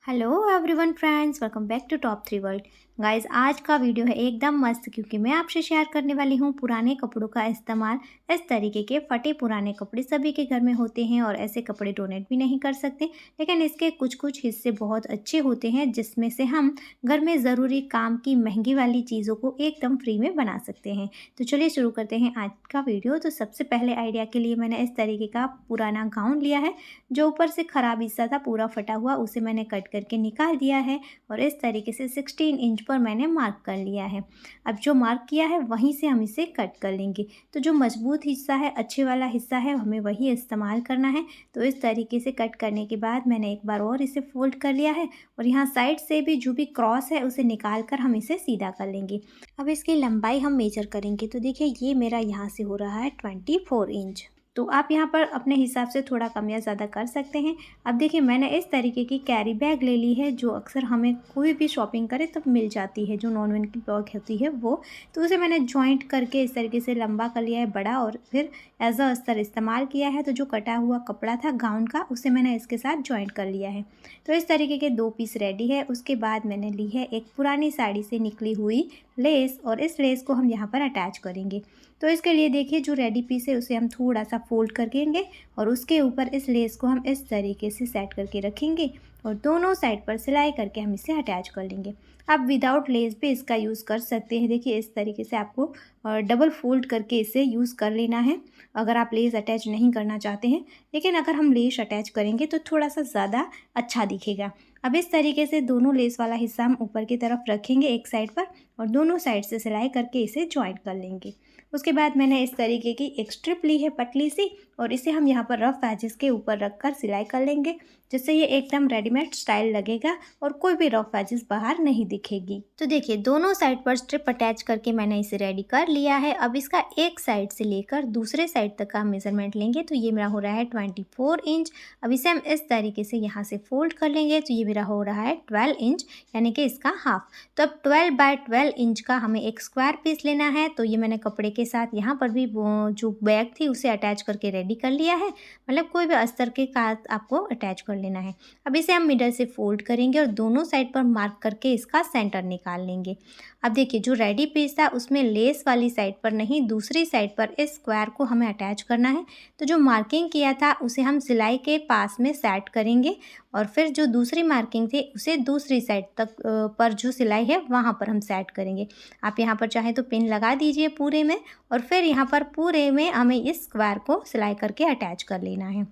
Hello everyone friends, welcome back to top three world. Guys, आज का video है एकदम मस्त क्योंकि मैं आपसे शेयर करने वाली हूँ पुराने कपड़ों का इस्तेमाल। इस तरीके के फटे पुराने कपड़े सभी के घर में होते हैं और ऐसे कपड़े डोनेट भी नहीं कर सकते, लेकिन इसके कुछ कुछ हिस्से बहुत अच्छे होते हैं जिसमें से हम घर में ज़रूरी काम की महंगी वाली चीज़ों को एकदम फ्री में बना सकते हैं। तो चलिए शुरू करते हैं आज का वीडियो। तो सबसे पहले आइडिया के लिए मैंने इस तरीके का पुराना गाउन लिया है। जो ऊपर से ख़राब हिस्सा था पूरा फटा हुआ, उसे मैंने कट करके निकाल दिया है और इस तरीके से 16 इंच पर मैंने मार्क कर लिया है। अब जो मार्क किया है वहीं से हम इसे कट कर लेंगे। तो जो मजबूत हिस्सा है, अच्छे वाला हिस्सा है, हमें वही इस्तेमाल करना है। तो इस तरीके से कट करने के बाद मैंने एक बार और इसे फोल्ड कर लिया है और यहाँ साइड से भी जो भी क्रॉस है उसे निकाल कर हम इसे सीधा कर लेंगे। अब इसकी लंबाई हम मेजर करेंगे। तो देखिए, ये मेरा यहाँ से हो रहा है 24 इंच। तो आप यहाँ पर अपने हिसाब से थोड़ा कम या ज़्यादा कर सकते हैं। अब देखिए, मैंने इस तरीके की कैरी बैग ले ली है जो अक्सर हमें कोई भी शॉपिंग करे तब मिल जाती है, जो नॉन की बैग होती है वो। तो उसे मैंने जॉइंट करके इस तरीके से लंबा कर लिया है, बड़ा, और फिर एज अ अस्तर इस्तेमाल किया है। तो जो कटा हुआ कपड़ा था गाउन का, उसे मैंने इसके साथ जॉइंट कर लिया है। तो इस तरीके के 2 पीस रेडी है। उसके बाद मैंने ली है एक पुरानी साड़ी से निकली हुई लेस और इस लेस को हम यहाँ पर अटैच करेंगे। तो इसके लिए देखिए, जो रेडी पीस है उसे हम थोड़ा सा फोल्ड करके और उसके ऊपर इस लेस को हम इस तरीके से सेट करके रखेंगे और दोनों साइड पर सिलाई करके हम इसे अटैच कर लेंगे। आप विदाउट लेस भी इसका यूज़ कर सकते हैं। देखिए, इस तरीके से आपको डबल फोल्ड करके इसे यूज़ कर लेना है अगर आप लेस अटैच नहीं करना चाहते हैं, लेकिन अगर हम लेस अटैच करेंगे तो थोड़ा सा ज़्यादा अच्छा दिखेगा। अब इस तरीके से दोनों लेस वाला हिस्सा हम ऊपर की तरफ रखेंगे एक साइड पर और दोनों साइड से सिलाई करके इसे जॉइंट कर लेंगे। उसके बाद मैंने इस तरीके की एक स्ट्रिप ली है पतली सी और इसे हम यहाँ पर रफ एजेस के ऊपर रखकर सिलाई कर लेंगे, जिससे ये एकदम रेडीमेड स्टाइल लगेगा और कोई भी रफ एजेस बाहर नहीं दिखेगी। तो देखिए, दोनों साइड पर स्ट्रिप अटैच करके मैंने इसे रेडी कर लिया है। अब इसका एक साइड से लेकर दूसरे साइड तक का मेजरमेंट लेंगे। तो ये मेरा हो रहा है 24 इंच। अब इसे हम इस तरीके से यहाँ से फोल्ड कर लेंगे। तो ये मेरा हो रहा है 12 इंच, यानी कि इसका हाफ। तो अब 12 बाय 12 इंच का हमें एक स्क्वायर पीस लेना है। तो ये मैंने कपड़े के साथ यहाँ पर भी जो बैग थी उसे अटैच करके रेडी कर लिया है। मतलब कोई भी अस्तर के साथ आपको अटैच कर लेना है। अब इसे हम मिडल से फोल्ड करेंगे और दोनों साइड पर मार्क करके इसका सेंटर निकाल लेंगे। अब देखिए, जो रेडी पीस था उसमें लेस वाली साइड पर नहीं, दूसरी साइड पर इस स्क्वायर को हमें अटैच करना है। तो जो मार्किंग किया था उसे हम सिलाई के पास में सेट करेंगे और फिर जो दूसरी मार्किंग थी उसे दूसरी साइड तक पर जो सिलाई है वहाँ पर हम सेट करेंगे। आप यहाँ पर चाहें तो पिन लगा दीजिए पूरे में और फिर यहाँ पर पूरे में हमें इस स्क्वायर को सिलाई करके अटैच कर लेना है।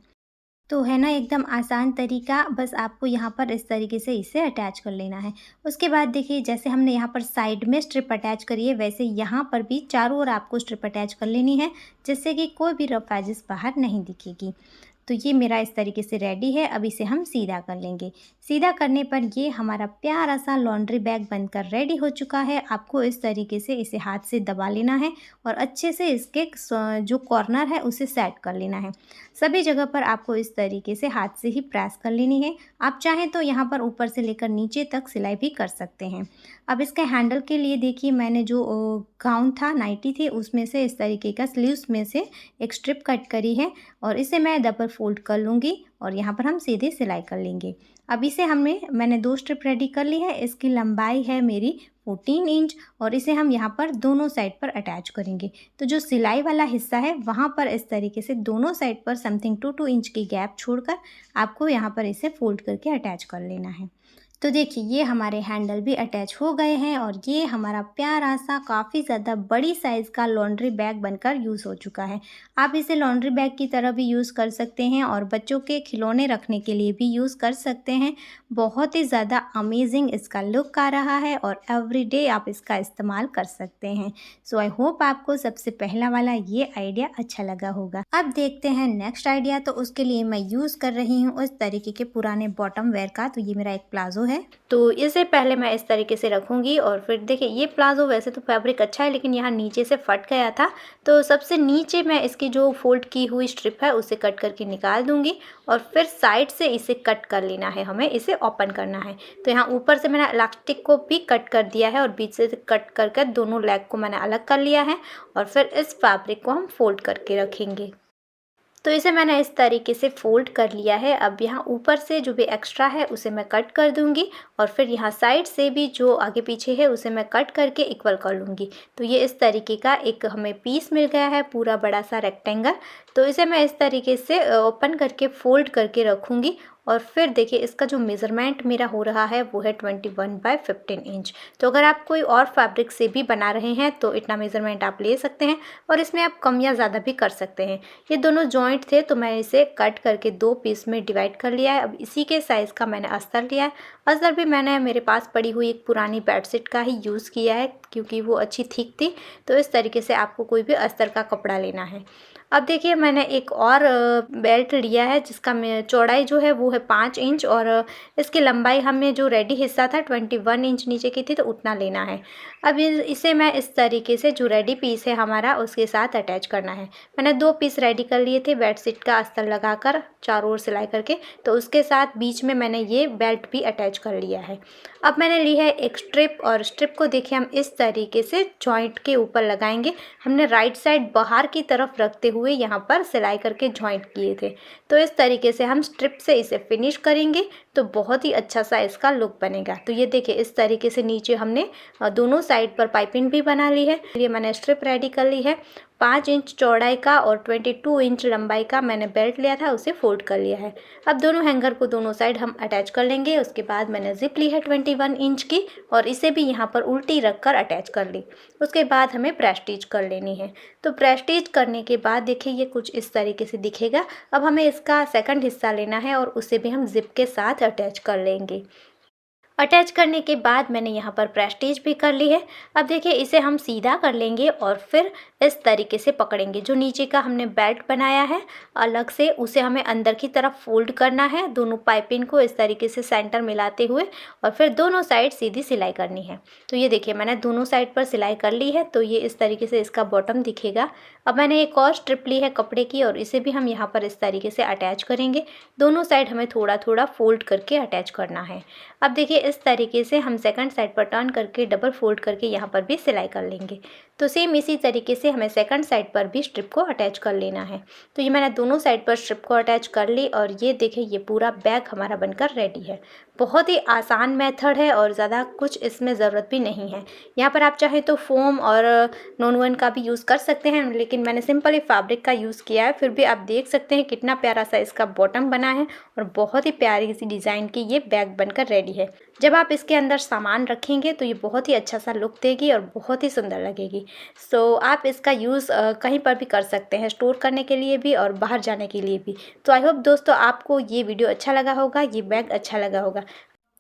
तो है ना, एकदम आसान तरीका। बस आपको यहाँ पर इस तरीके से इसे अटैच कर लेना है। उसके बाद देखिए, जैसे हमने यहाँ पर साइड में स्ट्रिप अटैच करी है वैसे यहाँ पर भी चारों ओर आपको स्ट्रिप अटैच कर लेनी है, जिससे कि कोई भी रफ एजेस बाहर नहीं दिखेगी। तो ये मेरा इस तरीके से रेडी है। अब इसे हम सीधा कर लेंगे। सीधा करने पर ये हमारा प्यारा सा लॉन्ड्री बैग बनकर रेडी हो चुका है। आपको इस तरीके से इसे हाथ से दबा लेना है और अच्छे से इसके जो कॉर्नर है उसे सेट कर लेना है। सभी जगह पर आपको इस तरीके से हाथ से ही प्रेस कर लेनी है। आप चाहें तो यहाँ पर ऊपर से लेकर नीचे तक सिलाई भी कर सकते हैं। अब इसके हैंडल के लिए देखिए, मैंने जो गाउन था, नाइटी थी, उसमें से इस तरीके का स्लीव्स में से एक स्ट्रिप कट करी है और इसे मैं डबल फोल्ड कर लूँगी और यहाँ पर हम सीधे सिलाई कर लेंगे। अब इसे मैंने 2 स्ट्रिप रेडी कर ली है। इसकी लंबाई है मेरी 14 इंच और इसे हम यहाँ पर दोनों साइड पर अटैच करेंगे। तो जो सिलाई वाला हिस्सा है वहाँ पर इस तरीके से दोनों साइड पर समथिंग 2-2 इंच की गैप छोड़कर आपको यहाँ पर इसे फोल्ड करके अटैच कर लेना है। तो देखिए, ये हमारे हैंडल भी अटैच हो गए हैं और ये हमारा प्यारा सा काफ़ी ज़्यादा बड़ी साइज़ का लॉन्ड्री बैग बनकर यूज़ हो चुका है। आप इसे लॉन्ड्री बैग की तरह भी यूज़ कर सकते हैं और बच्चों के खिलौने रखने के लिए भी यूज़ कर सकते हैं। बहुत ही ज़्यादा अमेजिंग इसका लुक आ रहा है और एवरीडे आप इसका इस्तेमाल कर सकते हैं। सो आई होप आपको सबसे पहला वाला ये आइडिया अच्छा लगा होगा। अब देखते हैं नेक्स्ट आइडिया। तो उसके लिए मैं यूज़ कर रही हूँ उस तरीके के पुराने बॉटम वेयर का। तो ये मेरा एक प्लाजो है। तो इसे पहले मैं इस तरीके से रखूँगी और फिर देखिए, ये प्लाजो वैसे तो फैब्रिक अच्छा है लेकिन यहाँ नीचे से फट गया था। तो सबसे नीचे मैं इसकी जो फोल्ड की हुई स्ट्रिप है उसे कट करके निकाल दूँगी और फिर साइड से इसे कट कर लेना है, हमें इसे ओपन करना है। तो यहाँ ऊपर से मैंने इलास्टिक को भी कट कर दिया है और बीच से कट करके दोनों लेग को मैंने अलग कर लिया है और फिर इस फैब्रिक को हम फोल्ड करके रखेंगे। तो इसे मैंने इस तरीके से फ़ोल्ड कर लिया है। अब यहाँ ऊपर से जो भी एक्स्ट्रा है उसे मैं कट कर दूँगी और फिर यहाँ साइड से भी जो आगे पीछे है उसे मैं कट करके इक्वल कर लूँगी। तो ये इस तरीके का एक हमें पीस मिल गया है, पूरा बड़ा सा रेक्टेंगल। तो इसे मैं इस तरीके से ओपन करके फ़ोल्ड करके रखूँगी और फिर देखिए इसका जो मेज़रमेंट मेरा हो रहा है वो है 21/15 इंच। तो अगर आप कोई और फैब्रिक से भी बना रहे हैं तो इतना मेज़रमेंट आप ले सकते हैं और इसमें आप कम या ज़्यादा भी कर सकते हैं। ये दोनों जॉइंट थे तो मैं इसे कट करके 2 पीस में डिवाइड कर लिया है। अब इसी के साइज़ का मैंने अस्तर लिया है। अस्तर भी मैंने मेरे पास पड़ी हुई एक पुरानी बेडशीट का ही यूज़ किया है क्योंकि वो अच्छी थिक थी। तो इस तरीके से आपको कोई भी अस्तर का कपड़ा लेना है। अब देखिए मैंने एक और बेल्ट लिया है जिसका चौड़ाई जो है वो है 5 इंच और इसकी लंबाई हमें जो रेडी हिस्सा था 21 इंच नीचे की थी तो उतना लेना है। अब इसे मैं इस तरीके से जो रेडी पीस है हमारा उसके साथ अटैच करना है। मैंने 2 पीस रेडी कर लिए थे बेडशीट का अस्तर लगाकर चारों ओर सिलाई करके, तो उसके साथ बीच में मैंने ये बेल्ट भी अटैच कर लिया है। अब मैंने ली है एक स्ट्रिप और स्ट्रिप को देखिए हम इस तरीके से जॉइंट के ऊपर लगाएंगे। हमने राइट साइड बाहर की तरफ रखते हुए यहाँ पर सिलाई करके जॉइंट किए थे। तो इस तरीके से हम स्ट्रिप से इसे फिनिश करेंगे तो बहुत ही अच्छा सा इसका लुक बनेगा। तो ये देखिए इस तरीके से नीचे हमने दोनों साइड पर पाइपिंग भी बना ली है। ये मैंने स्ट्रिप रेडी कर ली है। 5 इंच चौड़ाई का और 22 इंच लंबाई का मैंने बेल्ट लिया था, उसे फोल्ड कर लिया है। अब दोनों हैंगर को दोनों साइड हम अटैच कर लेंगे। उसके बाद मैंने जिप ली है 21 इंच की और इसे भी यहाँ पर उल्टी रख कर अटैच कर ली। उसके बाद हमें प्रेस स्टिच कर लेनी है। तो प्रेस स्टिच करने के बाद देखिए ये कुछ इस तरीके से दिखेगा। अब हमें इसका सेकंड हिस्सा लेना है और उसे भी हम जिप के साथ अटैच कर लेंगे। अटैच करने के बाद मैंने यहाँ पर प्रेस स्टिच भी कर ली है। अब देखिए इसे हम सीधा कर लेंगे और फिर इस तरीके से पकड़ेंगे। जो नीचे का हमने बेल्ट बनाया है अलग से उसे हमें अंदर की तरफ फोल्ड करना है, दोनों पाइपिंग को इस तरीके से सेंटर मिलाते हुए और फिर दोनों साइड सीधी सिलाई करनी है। तो ये देखिए मैंने दोनों साइड पर सिलाई कर ली है। तो ये इस तरीके से इसका बॉटम दिखेगा। अब मैंने एक और स्ट्रिप ली है कपड़े की और इसे भी हम यहाँ पर इस तरीके से अटैच करेंगे। दोनों साइड हमें थोड़ा थोड़ा फोल्ड करके अटैच करना है। अब देखिए इस तरीके से हम सेकंड साइड पर टर्न करके डबल फोल्ड करके यहाँ पर भी सिलाई कर लेंगे। तो सेम इसी तरीके से हमें सेकंड साइड पर भी स्ट्रिप को अटैच कर लेना है। तो ये मैंने दोनों साइड पर स्ट्रिप को अटैच कर ली और ये देखिए ये पूरा बैग हमारा बनकर रेडी है। बहुत ही आसान मेथड है और ज़्यादा कुछ इसमें ज़रूरत भी नहीं है। यहाँ पर आप चाहें तो फोम और नॉन-वन का भी यूज़ कर सकते हैं, लेकिन मैंने सिंपल ही फैब्रिक का यूज़ किया है। फिर भी आप देख सकते हैं कितना प्यारा सा इसका बॉटम बना है और बहुत ही प्यारी सी डिज़ाइन की ये बैग बनकर रेडी है। जब आप इसके अंदर सामान रखेंगे तो ये बहुत ही अच्छा सा लुक देगी और बहुत ही सुंदर लगेगी। सो आप इसका यूज़ कहीं पर भी कर सकते हैं, स्टोर करने के लिए भी और बाहर जाने के लिए भी। तो आई होप दोस्तों आपको ये वीडियो अच्छा लगा होगा, ये बैग अच्छा लगा होगा।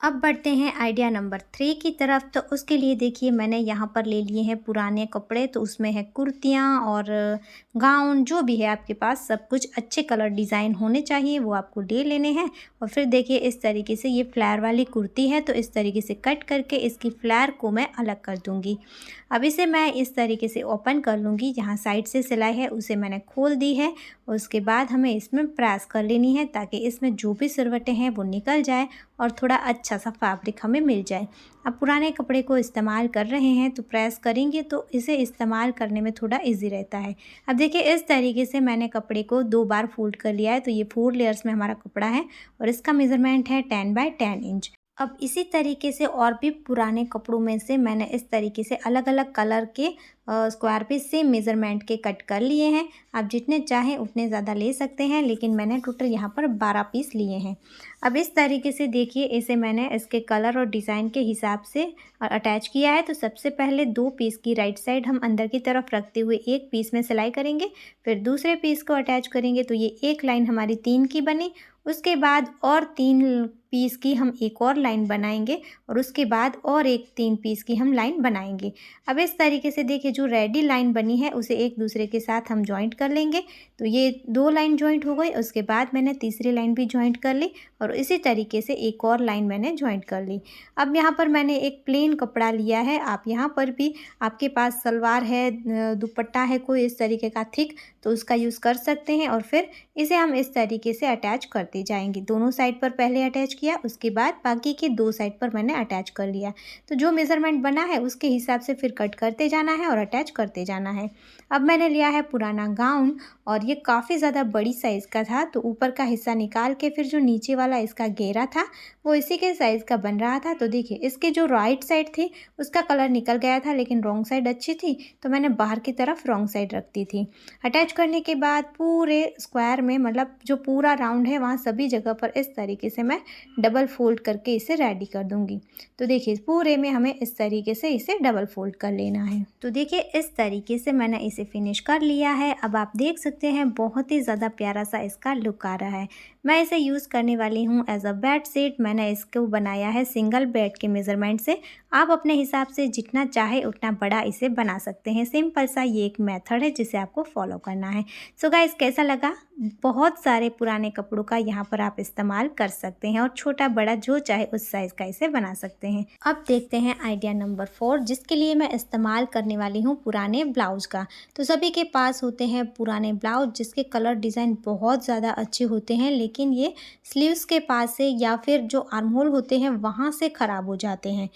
अब बढ़ते हैं आइडिया नंबर 3 की तरफ। तो उसके लिए देखिए मैंने यहाँ पर ले लिए हैं पुराने कपड़े। तो उसमें है कुर्तियाँ और गाउन, जो भी है आपके पास सब कुछ अच्छे कलर डिज़ाइन होने चाहिए वो आपको ले लेने हैं। और फिर देखिए इस तरीके से ये फ्लेयर वाली कुर्ती है तो इस तरीके से कट करके इसकी फ्लेयर को मैं अलग कर दूँगी। अब इसे मैं इस तरीके से ओपन कर लूँगी। जहाँ साइड से सिलाई है उसे मैंने खोल दी है। उसके बाद हमें इसमें प्रेस कर लेनी है ताकि इसमें जो भी सिलवटें हैं वो निकल जाए और थोड़ा अच्छा सा फैब्रिक हमें मिल जाए। अब पुराने कपड़े को इस्तेमाल कर रहे हैं तो प्रेस करेंगे तो इसे इस्तेमाल करने में थोड़ा इजी रहता है। अब देखिए इस तरीके से मैंने कपड़े को 2 बार फोल्ड कर लिया है। तो ये 4 लेयर्स में हमारा कपड़ा है और इसका मेज़रमेंट है 10x10 इंच। अब इसी तरीके से और भी पुराने कपड़ों में से मैंने इस तरीके से अलग अलग कलर के स्क्वायर पीस से मेज़रमेंट के कट कर लिए हैं। आप जितने चाहें उतने ज़्यादा ले सकते हैं, लेकिन मैंने टोटल यहाँ पर 12 पीस लिए हैं। अब इस तरीके से देखिए इसे मैंने इसके कलर और डिज़ाइन के हिसाब से अटैच किया है। तो सबसे पहले 2 पीस की राइट साइड हम अंदर की तरफ रखते हुए एक पीस में सिलाई करेंगे, फिर दूसरे पीस को अटैच करेंगे। तो ये एक लाइन हमारी 3 की बनी। उसके बाद और 3 पीस की हम एक और लाइन बनाएंगे और उसके बाद और एक 3 पीस की हम लाइन बनाएंगे। अब इस तरीके से देखिए जो रेडी लाइन बनी है उसे एक दूसरे के साथ हम जॉइंट कर लेंगे। तो ये 2 लाइन जॉइंट हो गई। उसके बाद मैंने तीसरी लाइन भी जॉइंट कर ली और इसी तरीके से एक और लाइन मैंने जॉइंट कर ली। अब यहाँ पर मैंने एक प्लेन कपड़ा लिया है। आप यहाँ पर भी आपके पास सलवार है, दुपट्टा है कोई इस तरीके का थिक, तो उसका यूज़ कर सकते हैं और फिर इसे हम इस तरीके से अटैच करते जाएंगे। दोनों साइड पर पहले अटैच किया किया, उसके बाद बाकी के 2 साइड पर मैंने अटैच कर लिया। तो जो मेज़रमेंट बना है उसके हिसाब से फिर कट करते जाना है और अटैच करते जाना है। अब मैंने लिया है पुराना गाउन और ये काफ़ी ज़्यादा बड़ी साइज़ का था, तो ऊपर का हिस्सा निकाल के फिर जो नीचे वाला इसका घेरा था वो इसी के साइज़ का बन रहा था। तो देखिए इसकी जो राइट साइड थी उसका कलर निकल गया था, लेकिन रॉन्ग साइड अच्छी थी तो मैंने बाहर की तरफ रॉन्ग साइड रख दी थी। अटैच करने के बाद पूरे स्क्वायर में, मतलब जो पूरा राउंड है वहाँ सभी जगह पर इस तरीके से मैं डबल फोल्ड करके इसे रेडी कर दूँगी। तो देखिए पूरे में हमें इस तरीके से इसे डबल फोल्ड कर लेना है। तो देखिए इस तरीके से मैंने इसे फिनिश कर लिया है। अब आप देख सकते हैं बहुत ही ज़्यादा प्यारा सा इसका लुक आ रहा है। मैं इसे यूज़ करने वाली हूँ एज अ बेड शीट। मैंने इसको बनाया है सिंगल बेड के मेज़रमेंट से। आप अपने हिसाब से जितना चाहे उतना बड़ा इसे बना सकते हैं। सिंपल सा ये एक मेथड है जिसे आपको फॉलो करना है। सो गाइस कैसा लगा? बहुत सारे पुराने कपड़ों का यहाँ पर आप इस्तेमाल कर सकते हैं और छोटा बड़ा जो चाहे उस साइज़ का इसे बना सकते हैं। अब देखते हैं आइडिया नंबर 4, जिसके लिए मैं इस्तेमाल करने वाली हूँ पुराने ब्लाउज़ का। तो सभी के पास होते हैं पुराने ब्लाउज जिसके कलर डिज़ाइन बहुत ज़्यादा अच्छे होते हैं, लेकिन ये स्लीव्स के पास से या फिर जो आर्म होल होते हैं वहाँ से ख़राब हो जाते हैं।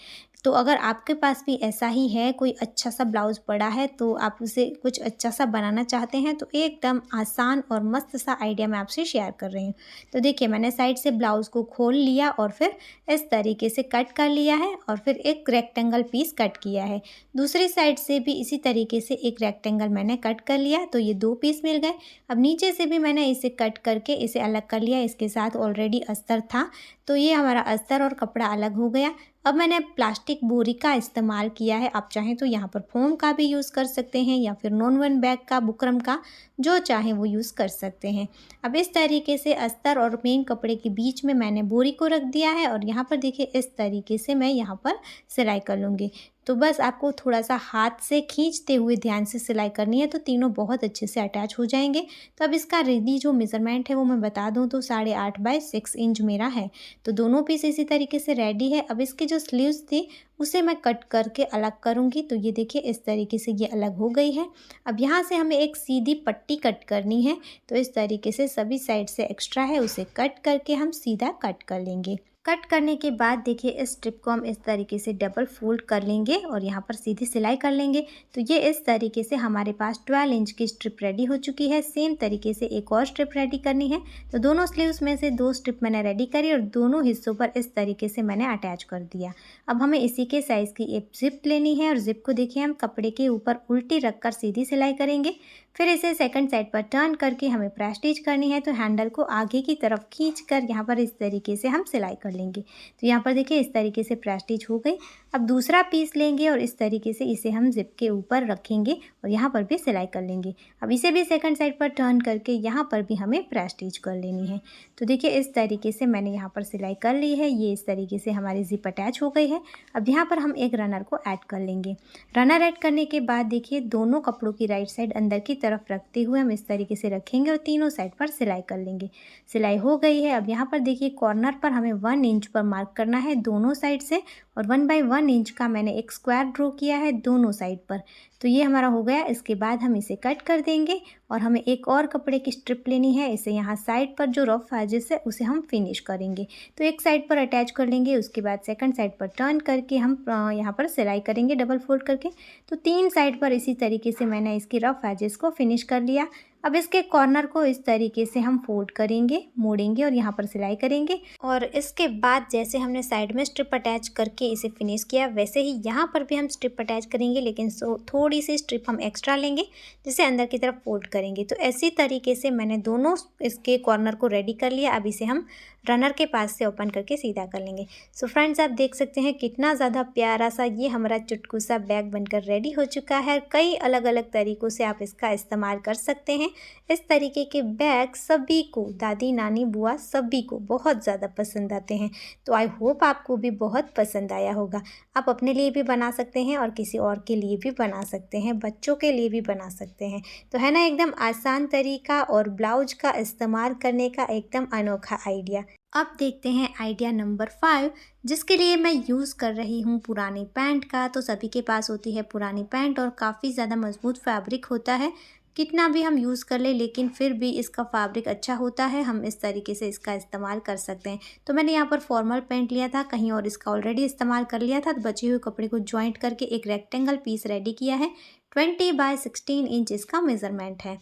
तो अगर आपके पास भी ऐसा ही है, कोई अच्छा सा ब्लाउज़ पड़ा है तो आप उसे कुछ अच्छा सा बनाना चाहते हैं, तो एकदम आसान और मस्त सा आइडिया मैं आपसे शेयर कर रही हूँ। तो देखिए मैंने साइड से ब्लाउज़ को खोल लिया और फिर इस तरीके से कट कर लिया है और फिर एक रेक्टेंगल पीस कट किया है। दूसरी साइड से भी इसी तरीके से एक रेक्टेंगल मैंने कट कर लिया, तो ये 2 पीस मिल गए। अब नीचे से भी मैंने इसे कट करके इसे अलग कर लिया। इसके साथ ऑलरेडी अस्तर था, तो ये हमारा अस्तर और कपड़ा अलग हो गया। अब मैंने प्लास्टिक बोरी का इस्तेमाल किया है। आप चाहें तो यहाँ पर फोम का भी यूज़ कर सकते हैं या फिर नॉन वन बैग का, बुकरम का, जो चाहें वो यूज़ कर सकते हैं। अब इस तरीके से अस्तर और मेन कपड़े के बीच में मैंने बोरी को रख दिया है और यहाँ पर देखिए इस तरीके से मैं यहाँ पर सिलाई कर लूँगी। तो बस आपको थोड़ा सा हाथ से खींचते हुए ध्यान से सिलाई करनी है, तो तीनों बहुत अच्छे से अटैच हो जाएंगे। तो अब इसका रेडी जो मेज़रमेंट है वो मैं बता दूं तो 8.5 बाय 6 इंच मेरा है। तो दोनों पीस इसी तरीके से रेडी है। अब इसकी जो स्लीव्स थी उसे मैं कट करके अलग करूंगी। तो ये देखिए इस तरीके से ये अलग हो गई है। अब यहाँ से हमें एक सीधी पट्टी कट करनी है, तो इस तरीके से सभी साइड से एक्स्ट्रा है उसे कट करके हम सीधा कट कर लेंगे। कट करने के बाद देखिए इस स्ट्रिप को हम इस तरीके से डबल फोल्ड कर लेंगे और यहाँ पर सीधी सिलाई कर लेंगे। तो ये इस तरीके से हमारे पास 12 इंच की स्ट्रिप रेडी हो चुकी है। सेम तरीके से एक और स्ट्रिप रेडी करनी है। तो दोनों स्लीव्स में से 2 स्ट्रिप मैंने रेडी करी और दोनों हिस्सों पर इस तरीके से मैंने अटैच कर दिया। अब हमें इसी के साइज़ की एक जिप लेनी है और जिप को देखिए हम कपड़े के ऊपर उल्टी रखकर सीधी सिलाई करेंगे। फिर इसे सेकंड साइड पर टर्न करके हमें प्रेस स्टिच करनी है। तो हैंडल को आगे की तरफ खींचकर यहाँ पर इस तरीके से हम सिलाई कर लेंगे। तो यहाँ पर देखिए इस तरीके से प्रेस स्टिच हो गई। अब दूसरा पीस लेंगे और इस तरीके से इसे हम जिप के ऊपर रखेंगे और यहाँ पर भी सिलाई कर लेंगे। अब इसे भी सेकंड साइड पर टर्न करके यहाँ पर भी हमें प्रेस स्टिच कर लेनी है। तो देखिए इस तरीके से मैंने यहाँ पर सिलाई कर ली है। ये इस तरीके से हमारी जिप अटैच हो गई है। अब यहाँ पर हम एक रनर को ऐड कर लेंगे। रनर ऐड करने के बाद देखिए दोनों कपड़ों की राइट साइड अंदर की तरफ रखते हुए हम इस तरीके से रखेंगे और तीनों साइड पर सिलाई कर लेंगे। सिलाई हो गई है। अब यहाँ पर देखिए कॉर्नर पर हमें 1 इंच पर मार्क करना है दोनों साइड से और 1 बाय 1 इंच का मैंने एक स्क्वायर ड्रॉ किया है दोनों साइड पर। तो ये हमारा हो गया। इसके बाद हम इसे कट कर देंगे और हमें एक और कपड़े की स्ट्रिप लेनी है। इसे यहाँ साइड पर जो रफ एजेस है उसे हम फिनिश करेंगे। तो एक साइड पर अटैच कर लेंगे, उसके बाद सेकंड साइड पर टर्न करके हम यहाँ पर सिलाई करेंगे डबल फोल्ड करके। तो 3 साइड पर इसी तरीके से मैंने इसकी रफ एजेस को फिनिश कर लिया। अब इसके कॉर्नर को इस तरीके से हम फोल्ड करेंगे, मोड़ेंगे और यहाँ पर सिलाई करेंगे। और इसके बाद जैसे हमने साइड में स्ट्रिप अटैच करके इसे फिनिश किया, वैसे ही यहाँ पर भी हम स्ट्रिप अटैच करेंगे, लेकिन थोड़ी सी स्ट्रिप हम एक्स्ट्रा लेंगे जिसे अंदर की तरफ फोल्ड करेंगे। तो इसी तरीके से मैंने दोनों इसके कॉर्नर को रेडी कर लिया। अब इसे हम रनर के पास से ओपन करके सीधा कर लेंगे। सो फ्रेंड्स आप देख सकते हैं कितना ज़्यादा प्यारा सा ये हमारा चुटकू सा बैग बनकर रेडी हो चुका है। कई अलग अलग तरीक़ों से आप इसका इस्तेमाल कर सकते हैं। इस तरीके के बैग सभी को, दादी नानी बुआ सभी को बहुत ज़्यादा पसंद आते हैं। तो आई होप आपको भी बहुत पसंद आया होगा। आप अपने लिए भी बना सकते हैं और किसी और के लिए भी बना सकते हैं, बच्चों के लिए भी बना सकते हैं। तो है ना एकदम आसान तरीका और ब्लाउज का इस्तेमाल करने का एकदम अनोखा आइडिया। अब देखते हैं आइडिया नंबर 5, जिसके लिए मैं यूज़ कर रही हूँ पुरानी पैंट का। तो सभी के पास होती है पुरानी पैंट और काफ़ी ज़्यादा मजबूत फैब्रिक होता है। कितना भी हम यूज़ कर लें लेकिन फिर भी इसका फैब्रिक अच्छा होता है, हम इस तरीके से इसका इस्तेमाल कर सकते हैं। तो मैंने यहाँ पर फॉर्मल पैंट लिया था, कहीं और इसका ऑलरेडी इस्तेमाल कर लिया था, तो बचे हुए कपड़े को जॉइंट करके एक रेक्टेंगल पीस रेडी किया है। 20 बाय 16 इंच इसका मेज़रमेंट है।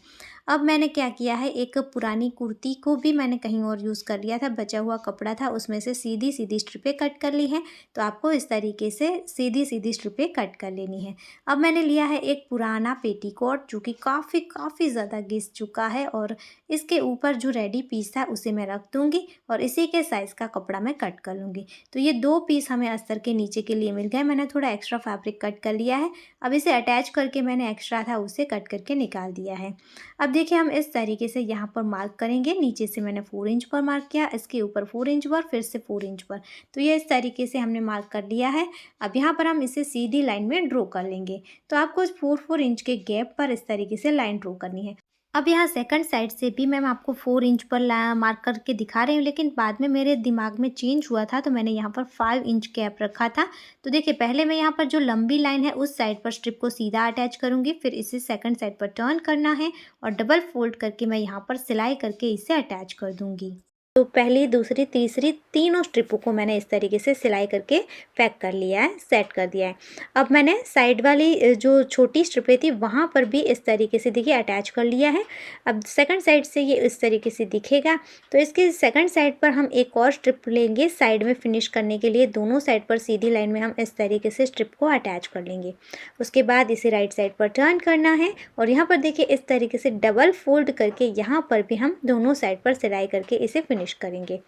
अब मैंने क्या किया है, एक पुरानी कुर्ती को भी मैंने कहीं और यूज़ कर लिया था, बचा हुआ कपड़ा था उसमें से सीधी सीधी स्ट्रिपें कट कर ली हैं। तो आपको इस तरीके से सीधी सीधी स्ट्रिपें कट कर लेनी है। अब मैंने लिया है एक पुराना पेटीकोट जो कि काफ़ी ज़्यादा घिस चुका है, और इसके ऊपर जो रेडी पीस था उसे मैं रख दूँगी और इसी के साइज़ का कपड़ा मैं कट कर लूँगी। तो ये 2 पीस हमें अस्तर के नीचे के लिए मिल गए। मैंने थोड़ा एक्स्ट्रा फैब्रिक कट कर लिया है। अब इसे अटैच करके मैंने एक्स्ट्रा था उसे कट करके निकाल दिया है। अब देखिए हम इस तरीके से यहाँ पर मार्क करेंगे। नीचे से मैंने 4 इंच पर मार्क किया, इसके ऊपर 4 इंच पर, फिर से 4 इंच पर। तो ये इस तरीके से हमने मार्क कर लिया है। अब यहाँ पर हम इसे सीधी लाइन में ड्रॉ कर लेंगे। तो आपको इस 4-4 इंच के गैप पर इस तरीके से लाइन ड्रॉ करनी है। अब यहाँ सेकंड साइड से भी मैं आपको 4 इंच पर मार्क करके दिखा रही हूँ, लेकिन बाद में मेरे दिमाग में चेंज हुआ था तो मैंने यहाँ पर 5 इंच गैप रखा था। तो देखिए पहले मैं यहाँ पर जो लंबी लाइन है उस साइड पर स्ट्रिप को सीधा अटैच करूँगी, फिर इसे सेकंड साइड पर टर्न करना है और डबल फोल्ड करके मैं यहाँ पर सिलाई करके इसे अटैच कर दूँगी। तो पहली, दूसरी, तीसरी तीनों स्ट्रिपों को मैंने इस तरीके से सिलाई करके पैक कर लिया है, सेट कर दिया है। अब मैंने साइड वाली जो छोटी स्ट्रिपें थी वहाँ पर भी इस तरीके से देखिए अटैच कर लिया है। अब सेकंड साइड से ये इस तरीके से दिखेगा। तो इसके सेकंड साइड पर हम एक और स्ट्रिप लेंगे साइड में फिनिश करने के लिए। दोनों साइड पर सीधी लाइन में हम इस तरीके से स्ट्रिप को अटैच कर लेंगे। उसके बाद इसे राइट साइड पर टर्न करना है और यहाँ पर देखिए इस तरीके से डबल फोल्ड करके यहाँ पर भी हम दोनों साइड पर सिलाई करके इसे फिनिश करेंगे।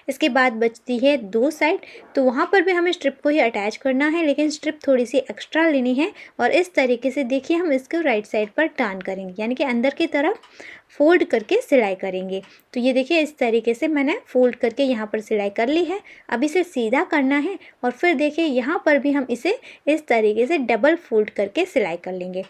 इसके बाद बचती है 2 साइड, तो वहाँ पर भी हमें स्ट्रिप को ही अटैच करना है, लेकिन स्ट्रिप थोड़ी सी एक्स्ट्रा लेनी है और इस तरीके से देखिए हम इसको राइट साइड पर टर्न करेंगे, यानी कि अंदर की तरफ फोल्ड करके सिलाई करेंगे। तो ये देखिए इस तरीके से मैंने फोल्ड करके यहाँ पर सिलाई कर ली है। अब इसे सीधा करना है और फिर देखिए यहाँ पर भी हम इसे इस तरीके से डबल फोल्ड करके सिलाई कर लेंगे।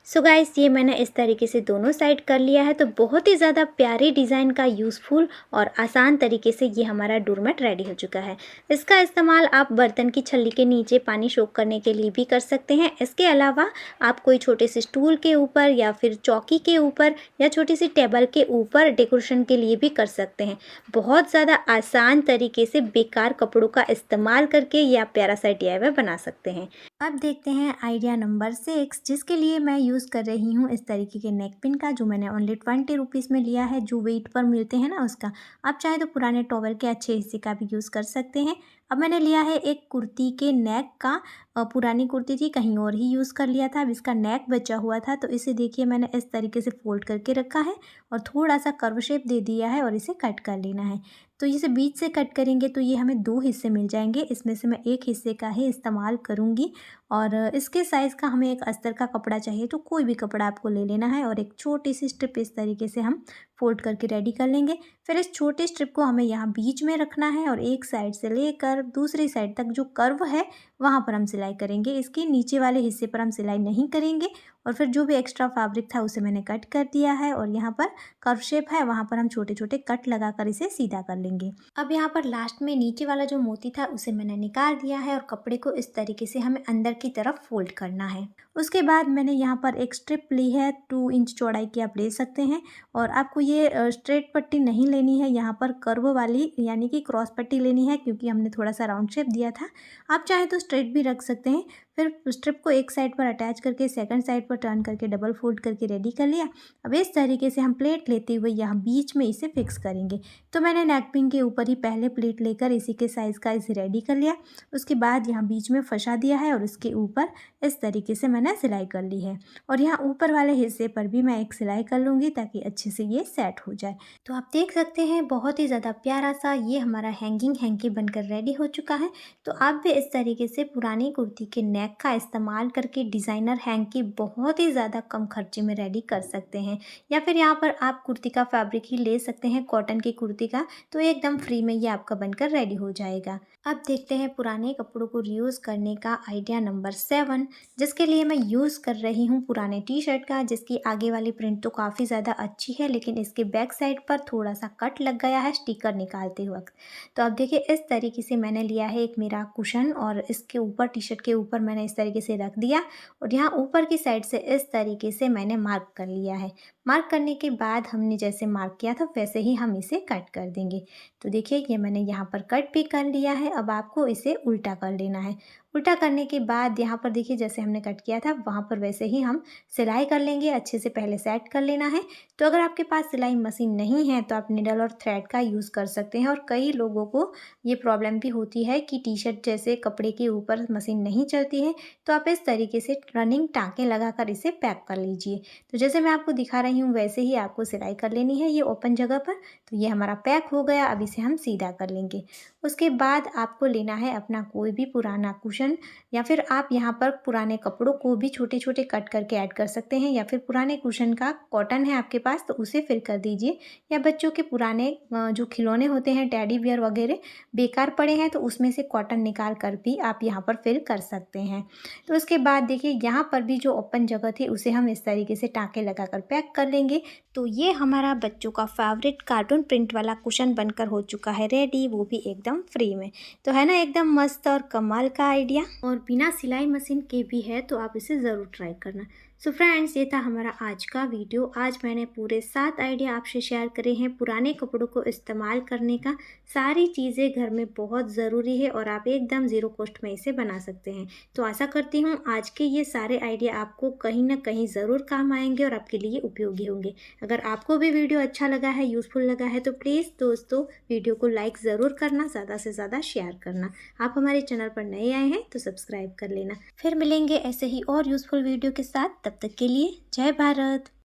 सो गाइस, ये मैंने इस तरीके से दोनों साइड कर लिया है। तो बहुत ही ज़्यादा प्यारी डिज़ाइन का यूज़फुल और आसान तरीके से ये हमारा डोरमेट रेडी हो चुका है। इसका इस्तेमाल आप बर्तन की छल्ली के नीचे पानी सोक करने के लिए भी कर सकते हैं। इसके अलावा आप कोई छोटे से स्टूल के ऊपर या फिर चौकी के ऊपर या छोटी सी टेबल के ऊपर डेकोरेशन के लिए भी कर सकते हैं। बहुत ज़्यादा आसान तरीके से बेकार कपड़ों का इस्तेमाल करके ये आप प्यारा सा DIY बना सकते हैं। अब देखते हैं आइडिया नंबर 6, जिसके लिए मैं यूज़ कर रही हूँ इस तरीके के नेक पिन का, जो मैंने ओनली 20 रुपीज़ में लिया है, जो वेट पर मिलते हैं ना उसका। आप चाहे तो पुराने टॉवल के अच्छे हिस्से का भी यूज़ कर सकते हैं। अब मैंने लिया है एक कुर्ती के नेक का, पुरानी कुर्ती थी कहीं और ही यूज़ कर लिया था, अब इसका नेक बचा हुआ था तो इसे देखिए मैंने इस तरीके से फोल्ड करके रखा है और थोड़ा सा कर्व शेप दे दिया है और इसे कट कर लेना है। तो इसे बीच से कट करेंगे तो ये हमें 2 हिस्से मिल जाएंगे। इसमें से मैं एक हिस्से का ही इस्तेमाल करूँगी और इसके साइज़ का हमें एक अस्तर का कपड़ा चाहिए, तो कोई भी कपड़ा आपको ले लेना है और एक छोटी सी स्ट्रिप इस तरीके से हम फोल्ड करके रेडी कर लेंगे। फिर इस छोटी स्ट्रिप को हमें यहाँ बीच में रखना है और एक साइड से लेकर दूसरी साइड तक जो कर्व है वहाँ पर हम सिलाई करेंगे। इसके नीचे वाले हिस्से पर हम सिलाई नहीं करेंगे और फिर जो भी एक्स्ट्रा फैब्रिक था उसे मैंने कट कर दिया है और यहाँ पर कर्व शेप है वहाँ पर हम छोटे छोटे कट लगाकर इसे सीधा कर लेंगे। अब यहाँ पर लास्ट में नीचे वाला जो मोती था उसे मैंने निकाल दिया है और कपड़े को इस तरीके से हमें अंदर की तरफ फोल्ड करना है। उसके बाद मैंने यहाँ पर एक स्ट्रिप ली है, 2 इंच चौड़ाई की आप ले सकते हैं और आपको ये स्ट्रेट पट्टी नहीं लेनी है, यहाँ पर कर्व वाली यानी कि क्रॉस पट्टी लेनी है, क्योंकि हमने थोड़ा सा राउंड शेप दिया था। आप चाहे तो स्ट्रेट भी रख सकते हैं। फिर स्ट्रिप को एक साइड पर अटैच करके सेकंड साइड पर टर्न करके डबल फोल्ड करके रेडी कर लिया। अब इस तरीके से हम प्लेट लेते हुए यहाँ बीच में इसे फिक्स करेंगे। तो मैंने नेक पिन के ऊपर ही पहले प्लेट लेकर इसी के साइज़ का इसे रेडी कर लिया। उसके बाद यहाँ बीच में फंसा दिया है और उसके ऊपर इस तरीके से मैंने सिलाई कर ली है और यहाँ ऊपर वाले हिस्से पर भी मैं एक सिलाई कर लूँगी ताकि अच्छे से ये सेट हो जाए। तो आप देख सकते हैं बहुत ही ज़्यादा प्यारा सा ये हमारा हैंगिंग हैंकी बनकर रेडी हो चुका है। तो आप भी इस तरीके से पुरानी कुर्ती के नेक का इस्तेमाल करके डिज़ाइनर हैंकी बहुत ही ज़्यादा कम खर्चे में रेडी कर सकते हैं, या फिर यहाँ पर आप कुर्ती का फैब्रिक ही ले सकते हैं, कॉटन की कुर्ती का, तो एकदम फ्री में ये आपका बनकर रेडी हो जाएगा। अब देखते हैं पुराने कपड़ों को रीयूज़ करने का आइडिया नंबर 7, जिसके लिए मैं यूज़ कर रही हूँ पुराने टी शर्ट का, जिसकी आगे वाली प्रिंट तो काफ़ी ज़्यादा अच्छी है लेकिन इसके बैक साइड पर थोड़ा सा कट लग गया है स्टिकर निकालते वक्त। तो अब देखिए इस तरीके से मैंने लिया है एक मेरा कुशन और इसके ऊपर टी शर्ट के ऊपर मैंने इस तरीके से रख दिया और यहाँ ऊपर की साइड से इस तरीके से मैंने मार्क कर लिया है। मार्क करने के बाद हमने जैसे मार्क किया था वैसे ही हम इसे कट कर देंगे। तो देखिए ये मैंने यहाँ पर कट भी कर लिया है। अब आपको इसे उल्टा कर लेना है। उल्टा करने के बाद यहाँ पर देखिए जैसे हमने कट किया था वहाँ पर वैसे ही हम सिलाई कर लेंगे। अच्छे से पहले सेट कर लेना है। तो अगर आपके पास सिलाई मशीन नहीं है तो आप निडल और थ्रेड का यूज़ कर सकते हैं। और कई लोगों को ये प्रॉब्लम भी होती है कि टी शर्ट जैसे कपड़े के ऊपर मशीन नहीं चलती है, तो आप इस तरीके से रनिंग टाँके लगाकर इसे पैक कर लीजिए। तो जैसे मैं आपको दिखा रही हूँ वैसे ही आपको सिलाई कर लेनी है ये ओपन जगह पर। तो ये हमारा पैक हो गया। अब इसे हम सीधा कर लेंगे। उसके बाद आपको लेना है अपना कोई भी पुराना कुशन, या फिर आप यहाँ पर पुराने कपड़ों को भी छोटे छोटे कट करके ऐड कर सकते हैं, या फिर पुराने कुशन का कॉटन है आपके पास तो उसे फिल कर दीजिए, या बच्चों के पुराने जो खिलौने होते हैं टेडी बियर वगैरह बेकार पड़े हैं तो उसमें से कॉटन निकाल कर भी आप यहाँ पर फिल कर सकते हैं। तो उसके बाद देखिए यहाँ पर भी जो ओपन जगह थी उसे हम इस तरीके से टाँके लगाकर पैक कर लेंगे। तो ये हमारा बच्चों का फेवरेट कार्टून प्रिंट वाला कुशन बनकर हो चुका है रेडी, वो भी एकदम फ्री में। तो है ना एकदम मस्त और कमाल का आइडिया, और बिना सिलाई मशीन के भी है तो आप इसे ज़रूर ट्राई करना। सो फ्रेंड्स ये था हमारा आज का वीडियो। आज मैंने पूरे 7 आइडिया आपसे शेयर करे हैं पुराने कपड़ों को इस्तेमाल करने का। सारी चीज़ें घर में बहुत ज़रूरी है और आप एकदम ज़ीरो कॉस्ट में इसे बना सकते हैं। तो आशा करती हूँ आज के ये सारे आइडिया आपको कहीं ना कहीं ज़रूर काम आएंगे और आपके लिए उपयोगी होंगे। अगर आपको भी वीडियो अच्छा लगा है, यूज़फुल लगा है तो प्लीज़ दोस्तों वीडियो को लाइक ज़रूर करना, ज़्यादा से ज़्यादा शेयर करना। आप हमारे चैनल पर नए आए हैं तो सब्सक्राइब कर लेना। फिर मिलेंगे ऐसे ही और यूज़फुल वीडियो के साथ। तब तक के लिए जय भारत।